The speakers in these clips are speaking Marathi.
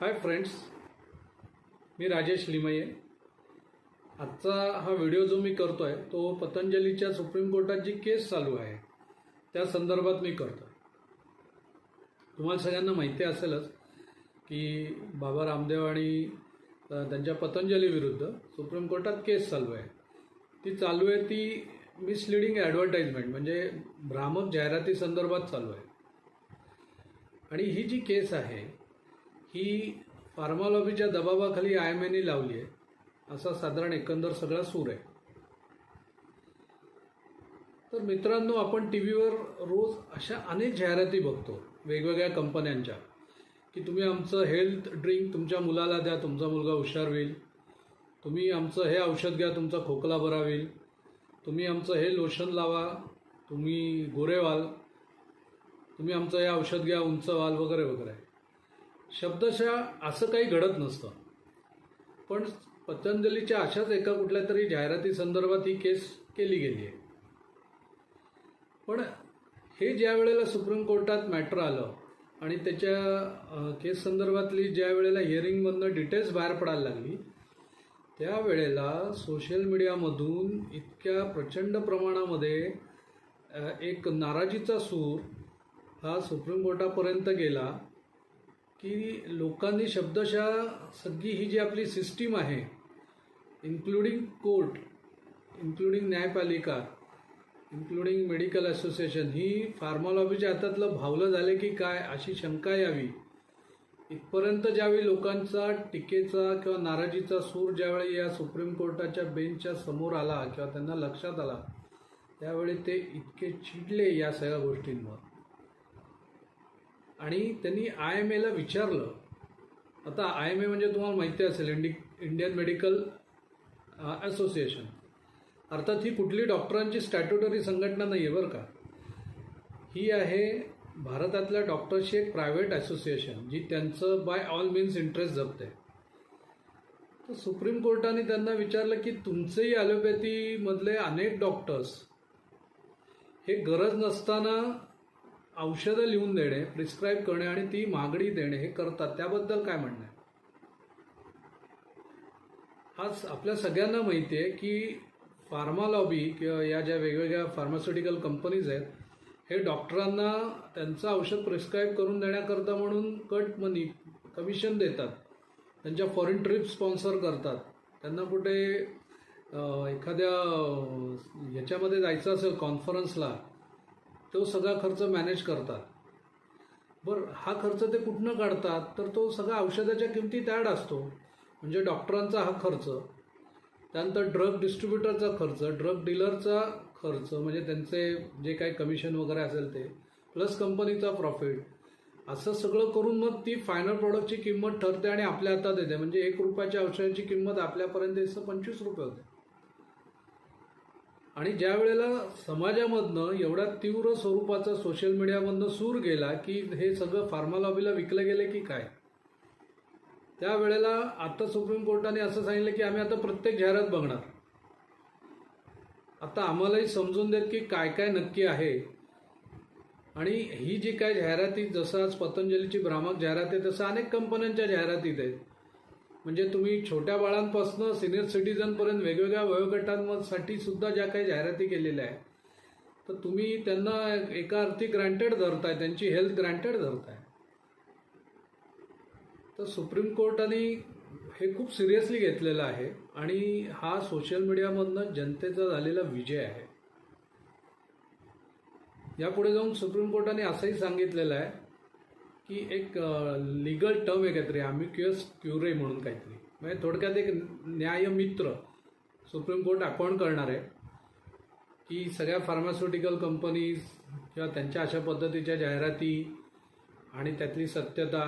हाय फ्रेंड्स, मी राजेश लिमये। आजचा हा व्हिडिओ जो मी करतो आहे तो पतंजलीच्या सुप्रीम कोर्टात जी केस चालू आहे त्या संदर्भात मी करतो आहे। तुम्हाला सगळ्यांना माहिती असेलच की बाबा रामदेव आणि त्यांच्या पतंजली विरुद्ध सुप्रीम कोर्टात केस चालू आहे। ती चालू आहे ती मिसलिडिंग ॲडव्हर्टाइजमेंट म्हणजे भ्रामक जाहिराती संदर्भात चालू आहे। आणि ही जी केस आहे ही फार्मा लॉबीच्या दबावाखाली IMAने लावली आहे असा साधारण एकंदर सगळा सूर आहे। तर मित्रांनो, आपण टीव्हीवर रोज अशा अनेक जाहिराती बघतो वेगवेगळ्या कंपन्यांच्या की तुम्ही आमचं हेल्थ ड्रिंक तुमच्या मुलाला द्या, तुमचा मुलगा हुशार होईल, तुम्ही आमचं हे औषध घ्या, तुमचा खोकला बरा होईल, तुम्ही आमचं हे लोशन लावा, तुम्ही गोरे व्हाल, तुम्ही आमचं हे औषध घ्या, उंच व्हाल, वगैरे वगैरे। शब्दशः असं काही घडत नसतं, पण पतंजलीच्या अशाच एका कुठल्या तरी जाहिराती संदर्भात ही केस केली गेली आहे। पण हे ज्या वेळेला सुप्रीम कोर्टात मॅटर आलं आणि त्याच्या केस संदर्भातली ज्या वेळेला हिअरिंगमधनं डिटेल्स बाहेर पडायला लागली त्यावेळेला सोशल मीडियामधून इतक्या प्रचंड प्रमाणामध्ये एक नाराजीचा सूर हा सुप्रीम कोर्टापर्यंत गेला की लोकांनी शब्दशः सगळी ही जी आपली सिस्टीम आहे, इन्क्लुडिंग कोर्ट, इन्क्लुडिंग न्यायपालिका, इन्क्लुडिंग मेडिकल असोसिएशन, ही फार्मा लॉबीच्या हातातलं भावलं झाले की काय अशी शंका यावी इथपर्यंत ज्यावेळी लोकांचा टीकेचा किंवा नाराजीचा सूर ज्यावेळी या सुप्रीम कोर्टाच्या बेंचच्या समोर आला किंवा त्यांना लक्षात आला त्यावेळी ते इतके चिडले या सगळ्या गोष्टींवर आणि त्यांनी IMAला विचारलं। आता IMA म्हणजे तुम्हाला माहिती असेल इंडियन मेडिकल असोसिएशन, अर्थात ही कुठली डॉक्टरांची स्टॅट्युटरी संघटना नाही आहे बरं का, ही आहे भारतातल्या डॉक्टर्सची एक प्रायव्हेट असोसिएशन जी त्यांचं बाय ऑल मीन्स इंटरेस्ट जपते। तर सुप्रीम कोर्टाने त्यांना विचारलं की तुमचेही ॲलोपॅथीमधले अनेक डॉक्टर्स हे गरज नसताना औषधं लिहून देणे, प्रिस्क्राईब करणे आणि ती मागणी देणे हे करतात, त्याबद्दल काय म्हणणं आहे? आज आपल्या सगळ्यांना माहिती आहे की फार्मा लॉबी किंवा या ज्या वेगवेगळ्या फार्मास्युटिकल कंपनीज आहेत हे डॉक्टरांना त्यांचं औषध प्रिस्क्राईब करून देण्याकरता म्हणून कट मनी कमिशन देतात, त्यांच्या फॉरेन ट्रिप स्पॉन्सर करतात, त्यांना कुठे एखाद्या ह्याच्यामध्ये जायचं असेल कॉन्फरन्सला तो सगळा खर्च मॅनेज करतात। बरं, हा खर्च ते कुठनं काढतात तर तो सगळा औषधाच्या किमतीत ॲड असतो, म्हणजे डॉक्टरांचा हा खर्च, त्यानंतर ड्रग डिस्ट्रीब्युटरचा खर्च, ड्रग डीलरचा खर्च म्हणजे त्यांचे जे काही कमिशन वगैरे असेल ते, प्लस कंपनीचा प्रॉफिट, असं सगळं करून मग ती फायनल प्रॉडक्टची किंमत ठरते आणि आपल्या हातात येते। म्हणजे 1 रुपयाच्या औषधाची किंमत आपल्यापर्यंत 25 रुपये होते। आणि ज्या वेळेला समाजामधनं एवढ्या तीव्र स्वरूपाचा सोशल मीडियामधनं सूर गेला की हे सगळं फार्मा लॉबीला विकलं गेले की काय, त्यावेळेला आता सुप्रीम कोर्टाने असं सांगितलं की आम्ही आता प्रत्येक जाहिरात बघणार, आता आम्हालाही समजून देत की काय काय नक्की आहे। आणि ही जी काय जाहिराती, जसं आज पतंजलीची भ्रामक जाहिरात आहे तसं अनेक कंपन्यांच्या जाहिरातीत आहेत। म्हणजे तुम्ही छोट्या बाळांपासून सिनियर सिटीजनपर्यंत वेगवेगळ्या वयोगटांसाठी सुद्धा ज्या काही जाहिराती केलेल्या आहेत तर तुम्ही त्यांना एका अर्थी ग्रँटेड धरताय, त्यांची हेल्थ ग्रँटेड धरताय। तर सुप्रीम कोर्टाने हे खूप सिरियसली घेतलेलं आहे आणि हा सोशल मीडियामधनं जनतेचा झालेला विजय आहे। यापुढे जाऊन सुप्रीम कोर्टाने असंही सांगितलेलं आहे की एक लीगल टर्म आहे काहीतरी, अमिक्युअस क्युरे म्हणून काहीतरी, म्हणजे थोडक्यात एक न्यायमित्र सुप्रीम कोर्ट अपॉइंट करणार आहे की सगळ्या फार्मास्युटिकल कंपनीज किंवा त्यांच्या अशा पद्धतीच्या जाहिराती आणि त्यातली सत्यता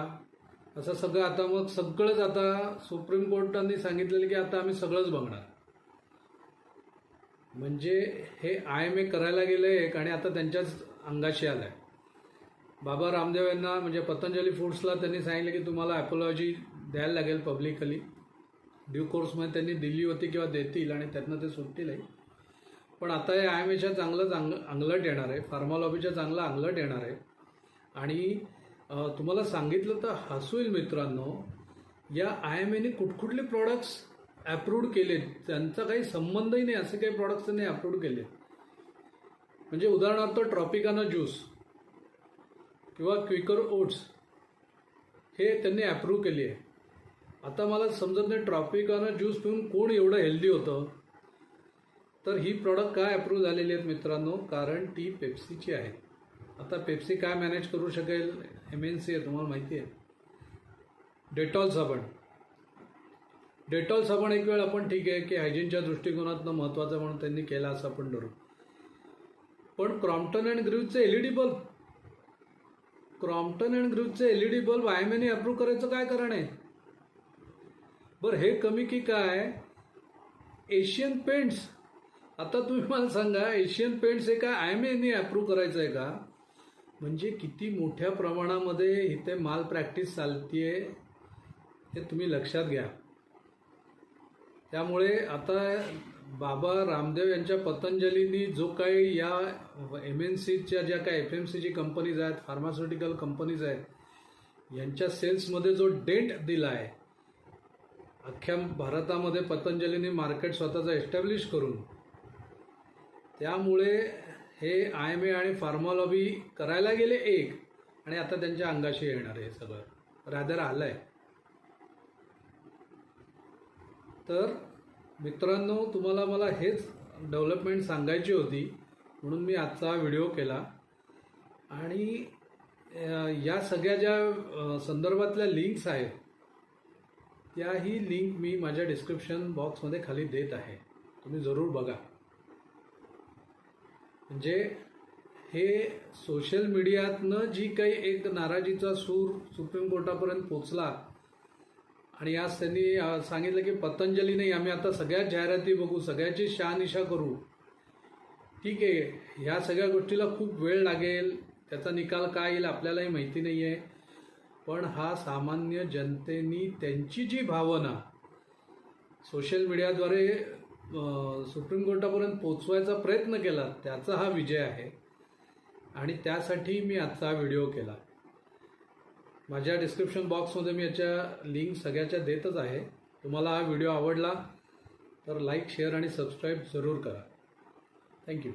असं सगळं आता मग सगळंच आता सुप्रीम कोर्टाने सांगितलेलं की आता आम्ही सगळंच बघणार। म्हणजे हे IMA करायला गेले एक आणि आता त्यांच्याच अंगाशी आलं आहे। बाबा रामदेव यांना म्हणजे पतंजली फूड्सला त्यांनी सांगितलं की तुम्हाला ॲपॉलॉजी द्यायला लागेल पब्लिकली, ड्यू कोर्समध्ये त्यांनी दिली होती किंवा देतील आणि त्यातनं ते सुटतीलही। पण आता हे IMAच्या चांगलंच अंगलट येणार आहे, फार्मा लॉबीच्या चांगलं अंगलट येणार आहे। आणि तुम्हाला सांगितलं तर हसू येईल मित्रांनो या IMAने कुठकुठले प्रॉडक्ट्स अप्रूव्ड केलेत, त्यांचा काही संबंधही नाही असे काही प्रॉडक्ट्स त्यांनी अप्रूव्ड केले. म्हणजे उदाहरणार्थ ट्रॉपिकाना ज्यूस किंवा क्विकर ओट्स हे त्यांनी अप्रूव्ह केली आहे. आता मला समजत नाही ट्रॉपिकाना ज्यूस पिऊन कोण एवढं हेल्दी होतं. तर ही प्रॉडक्ट काय अप्रूव्ह झालेली आहेत मित्रांनो, कारण ती पेप्सीची आहे. आता पेप्सी काय मॅनेज करू शकेल, MNC आहे तुम्हाला माहिती आहे. डेटॉल साबण एक वेळ आपण ठीक आहे की हायजीनच्या दृष्टिकोनातनं महत्त्वाचं म्हणून त्यांनी केला असं आपण धरू. पण क्रॉम्प्टन अँड ग्रीव्हचे LED बल्ब IMAने अप्रूव्ह करायचं काय कारण आहे. बरं हे कमी की काय एशियन पेंट्स. आता तुम्ही मला सांगा एशियन पेंट्स हे काय IMAने अप्रूव्ह करायचं आहे का. म्हणजे किती मोठ्या प्रमाणामध्ये इथे माल प्रॅक्टिस चालतीये हे तुम्ही लक्षात घ्या. त्यामुळे आता बाबा रामदेव यांच्या पतंजलींनी जो काही या MNCच्या ज्या काही FMCG कंपनीज आहेत, फार्मास्युटिकल कंपनीज आहेत, यांच्या सेल्समध्ये जो डेंट दिला आहे अख्ख्या भारतामध्ये पतंजलीने मार्केट स्वतःचं एस्टॅब्लिश करून, त्यामुळे हे IMA आणि फार्मा लॉबी करायला गेले एक आणि आता त्यांच्या अंगाशी येणार आहे सगळं रादर आलं आहे. तर मित्रांनो तुम्हाला मला हेच डेव्हलपमेंट सांगायची होती म्हणून मी आजचा व्हिडिओ केला. आणि या सगळ्या ज्या संदर्भातल्या लिंक्स आहेत त्याही लिंक मी माझ्या डिस्क्रिप्शन बॉक्समध्ये खाली देत आहे, तुम्ही जरूर बघा. म्हणजे हे सोशल मीडियातनं जी काही एक नाराजीचा सूर सुप्रीम कोर्टापर्यंत पोचला आणि आज त्यांनी सांगितलं की पतंजली नाही, आम्ही आता सगळ्याच जाहिराती बघू, सगळ्याची शहानिशा करू. ठीक आहे, ह्या सगळ्या गोष्टीला खूप वेळ लागेल, त्याचा निकाल काय येईल आपल्यालाही माहिती नाही आहे. पण हा सामान्य जनतेनी त्यांची जी भावना सोशल मीडियाद्वारे सुप्रीम कोर्टापर्यंत पोचवायचा प्रयत्न केला त्याचा हा विजय आहे. आणि त्यासाठी मी आजचा व्हिडिओ केला. माझ्या डिस्क्रिप्शन बॉक्समध्ये मी याच्या लिंक सगळ्याच्या देतच आहे. तुम्हाला हा व्हिडिओ आवडला तर लाईक, शेअर आणि सबस्क्राईब जरूर करा. थँक्यू.